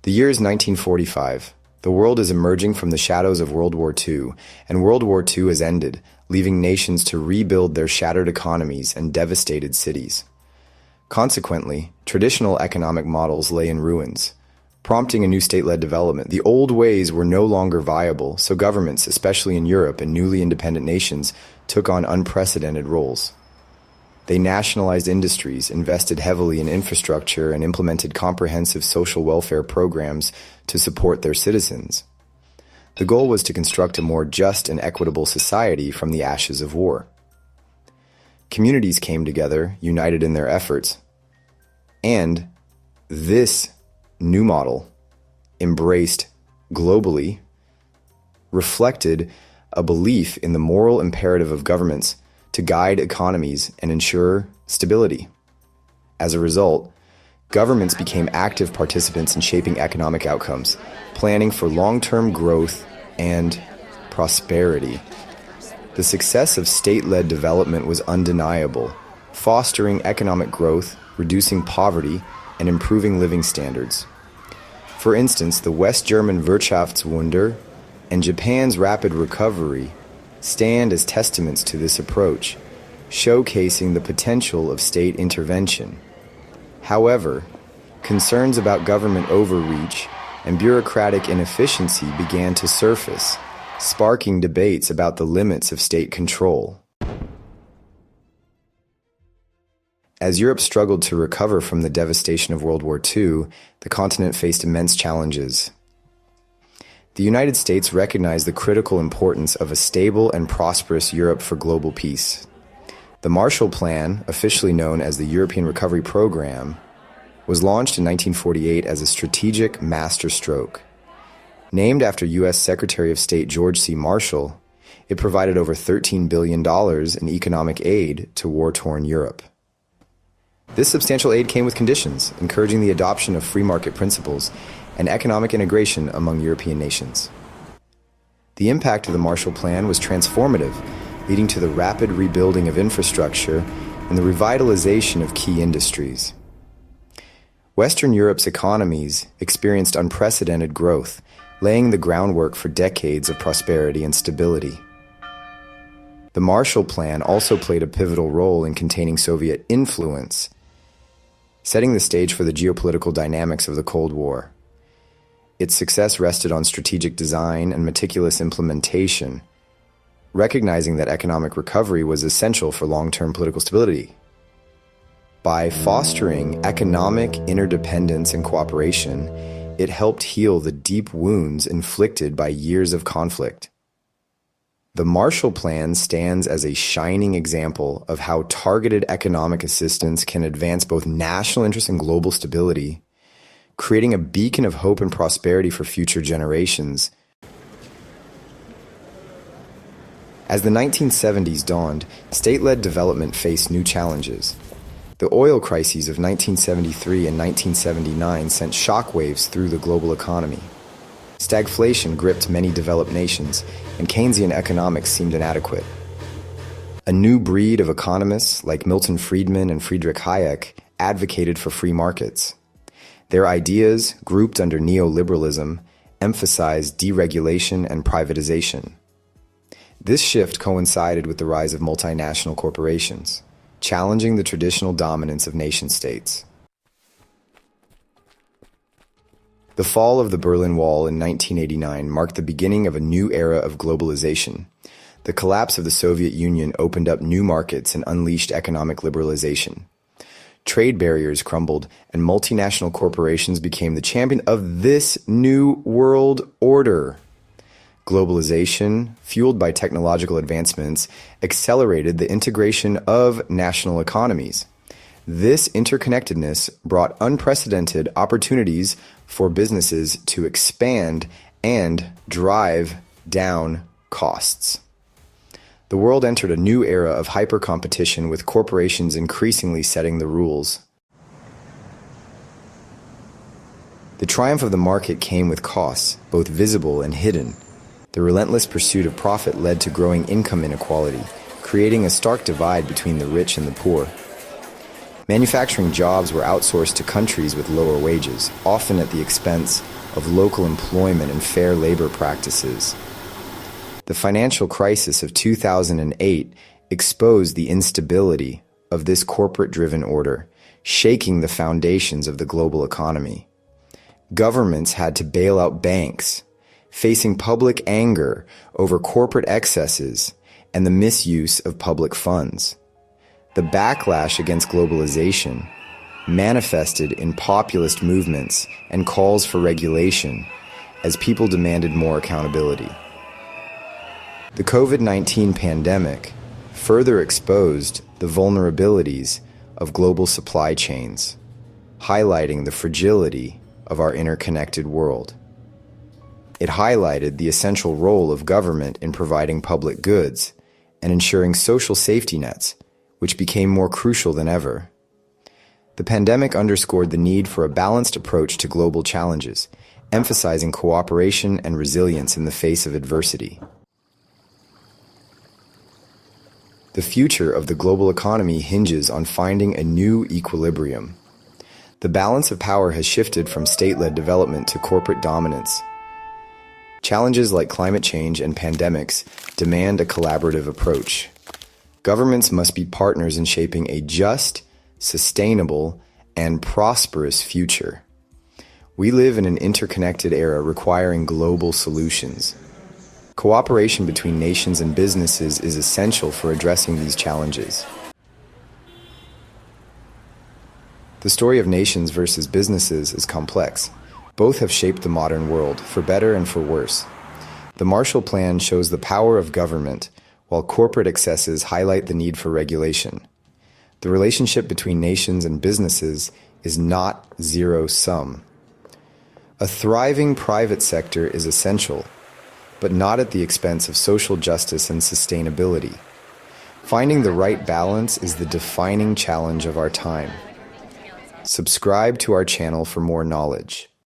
The year is 1945. The world is emerging from the shadows of World War II, and World War II has ended, leaving nations to rebuild their shattered economies and devastated cities. Consequently, traditional economic models lay in ruins, prompting a new state-led development. The old ways were no longer viable, so governments, especially in Europe and newly independent nations, took on unprecedented roles. They nationalized industries, invested heavily in infrastructure, and implemented comprehensive social welfare programs to support their citizens. The goal was to construct a more just and equitable society from the ashes of war. Communities came together, united in their efforts, and this new model, embraced globally, reflected a belief in the moral imperative of governments to guide economies and ensure stability. As a result, governments became active participants in shaping economic outcomes, planning for long-term growth and prosperity. The success of state-led development was undeniable, fostering economic growth, reducing poverty, and improving living standards. For instance, the West German Wirtschaftswunder and Japan's rapid recovery stand as testaments to this approach, showcasing the potential of state intervention. However, concerns about government overreach and bureaucratic inefficiency began to surface, sparking debates about the limits of state control. As Europe struggled to recover from the devastation of World War II, the continent faced immense challenges. The United States recognized the critical importance of a stable and prosperous Europe for global peace. The Marshall Plan, officially known as the European Recovery Program, was launched in 1948 as a strategic masterstroke. Named after U.S. Secretary of State George C. Marshall, it provided over $13 billion in economic aid to war-torn Europe. This substantial aid came with conditions, encouraging the adoption of free market principles and economic integration among European nations. The impact of the Marshall Plan was transformative, leading to the rapid rebuilding of infrastructure and the revitalization of key industries. Western Europe's economies experienced unprecedented growth, laying the groundwork for decades of prosperity and stability. The Marshall Plan also played a pivotal role in containing Soviet influence, setting the stage for the geopolitical dynamics of the Cold War. Its success rested on strategic design and meticulous implementation, recognizing that economic recovery was essential for long-term political stability. By fostering economic interdependence and cooperation, it helped heal the deep wounds inflicted by years of conflict. The Marshall Plan stands as a shining example of how targeted economic assistance can advance both national interests and global stability, creating a beacon of hope and prosperity for future generations. As the 1970s dawned, state-led development faced new challenges. The oil crises of 1973 and 1979 sent shockwaves through the global economy. Stagflation gripped many developed nations, and Keynesian economics seemed inadequate. A new breed of economists like Milton Friedman and Friedrich Hayek advocated for free markets. Their ideas, grouped under neoliberalism, emphasized deregulation and privatization. This shift coincided with the rise of multinational corporations, challenging the traditional dominance of nation-states. The fall of the Berlin Wall in 1989 marked the beginning of a new era of globalization. The collapse of the Soviet Union opened up new markets and unleashed economic liberalization. Trade barriers crumbled, and multinational corporations became the champion of this new world order. Globalization, fueled by technological advancements, accelerated the integration of national economies. This interconnectedness brought unprecedented opportunities for businesses to expand and drive down costs. The world entered a new era of hyper-competition, with corporations increasingly setting the rules. The triumph of the market came with costs, both visible and hidden. The relentless pursuit of profit led to growing income inequality, creating a stark divide between the rich and the poor. Manufacturing jobs were outsourced to countries with lower wages, often at the expense of local employment and fair labor practices. The financial crisis of 2008 exposed the instability of this corporate-driven order, shaking the foundations of the global economy. Governments had to bail out banks, facing public anger over corporate excesses and the misuse of public funds. The backlash against globalization manifested in populist movements and calls for regulation as people demanded more accountability. The COVID-19 pandemic further exposed the vulnerabilities of global supply chains, highlighting the fragility of our interconnected world. It highlighted the essential role of government in providing public goods and ensuring social safety nets, which became more crucial than ever. The pandemic underscored the need for a balanced approach to global challenges, emphasizing cooperation and resilience in the face of adversity. The future of the global economy hinges on finding a new equilibrium. The balance of power has shifted from state-led development to corporate dominance. Challenges like climate change and pandemics demand a collaborative approach. Governments must be partners in shaping a just, sustainable, and prosperous future. We live in an interconnected era requiring global solutions. Cooperation between nations and businesses is essential for addressing these challenges. The story of nations versus businesses is complex. Both have shaped the modern world, for better and for worse. The Marshall Plan shows the power of government, while corporate excesses highlight the need for regulation. The relationship between nations and businesses is not zero-sum. A thriving private sector is essential, but not at the expense of social justice and sustainability. Finding the right balance is the defining challenge of our time. Subscribe to our channel for more knowledge.